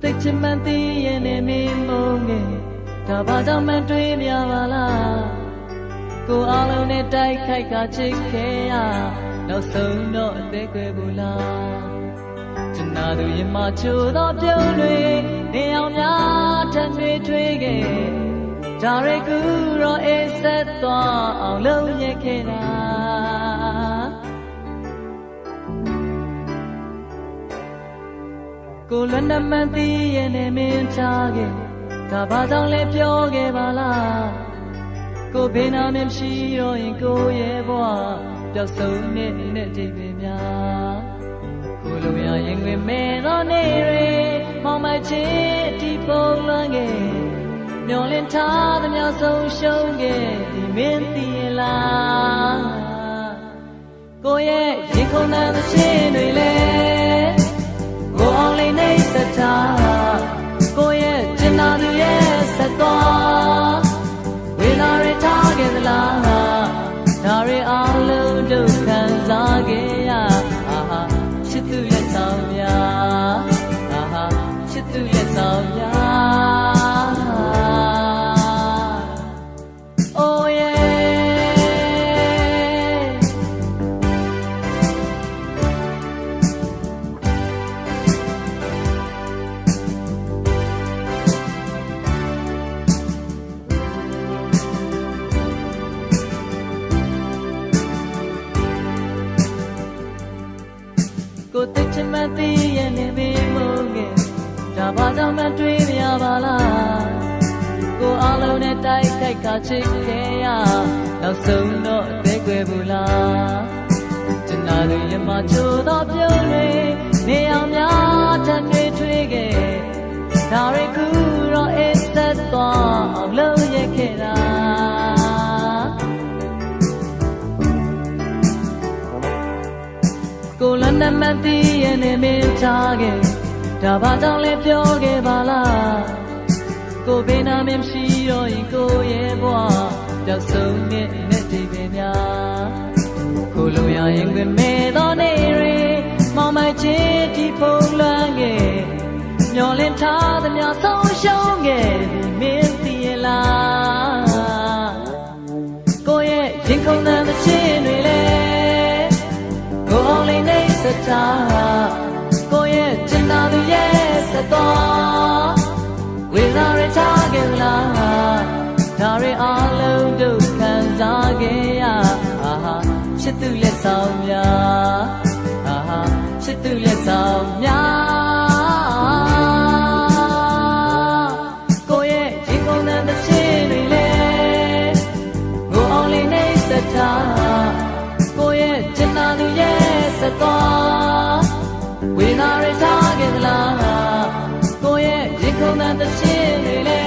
သိချင်မှန်းသိရင်နဲ့မင်းမုန်းငယ်ဒါဘာကြောင့်မှန်းတွေးမြပါလားကိုအားလုံးနဲ့တိုက်ခိုက်ကချစ်ခဲ့ရနောက်ဆုံးတော့အသေးကွယ်ဘူးလားကျွန်တော်တို့ရင်မချိုးသောပြုံးတွေနေအောင်များထန်တွေထွေးခဲ့ဒါရီကူတော့အေးဆက်သွားအောင်လုပ်ရခဲ့တာကိုလည်းနှမသိရင်နဲ့မင်းချခဲ့ဒါဘာကြောင့်လဲပြောခဲ့ပါလားကိုဘေးနာမရှိတော့ရင်ကိုရဲ့ဘဝပျောက်ဆုံးနဲ့တိတ်ပဲများကိုလိုရရင်ဝင်မဲ့တော့နေရမောင်မချစ်ဒီပုံလွန်ခဲ့မျောလင်းထားသမျှဆုံးရှုံးခဲ့ဒီမင်းသိရင်လားကိုရဲ့ရင်ခုန်တဲ့ချင်းတွေလဲကိုအောင်လေးနေစတာကိုရဲ့ကျင်နာသူရဲ့ဆက်သွားဝေလာရထားခဲ့သလားဒါရီအားလုံးဒုက္ခစားခဲ့ရအာချစ်သူလက်ဆောင်များအာချစ်သူလက်ဆောင်များOh yeahကိုသိချင်မှန်းသိရင်လည်းမင်းမုန်းခဲ့ဒါဘာကြောင့်မှတွေးမြပါလားကိုအားလုံးနဲ့တိုက်ခိုက်ကချစ်ခဲ့ရနောက်ဆုံးတော့အသေးကွယ်ဘူးလားကျွန်တော်တို့ရမချိုးသောပြုံးတွေနေအောင်များထန်တွေထွေးခဲ့ဒါရီကူတော့အေးဆက်သွားအောင်လုပ်ရခဲ့တာကိုလည်းနှမသိရင်နဲ့မင်းချခဲ့ဒါဘာကြောင့်လဲပြောခဲ့ပါလားကိုဘေးနာမရှိတော့ရင်ကိုရဲ့ဘဝပျောက်ဆုံးနဲ့တိတ်ပဲများကိုလိုရရင်ဝင်မဲ့တော့နေရမောင်မချစ်ဒီပုံလွန်ခဲ့မျောလင်းထားသမျှဆုံးရှုံးခဲ့ဒီမင်းသိရင်လားကိုရဲ့ရင်ခုန်တဲ့ချင်းတွေလဲကိုအောင်လေးနေစတာကိုရဲ့ကျင်နာသူရဲ့ဆက်သွားဝေလာရထားခဲ့လားဒါရီအားလုံးဒုက္ခစားခဲ့ရအာချစ်သူလက်ဆောင်များအာချစ်သူလက်ဆောင်များကိုရဲ့ရင်ကုန်တဲ့ချင်းတွေလဲကိုအောင်လေးနေစတာကိုရဲ့ကျင်နာသူရဲ့ဆက်သွားဝေလာရထားခဲ့လားကိုရဲ့ရင်ခုန်တဲ့ချင်းတွေလဲ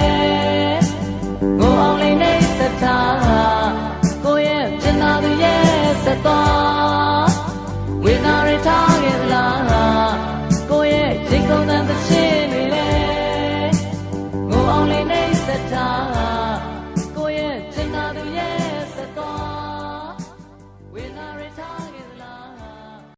ကိုအောင်လေးနေစတာကိုရဲ့ကျင်နာသူရဲ့ဆက်သွား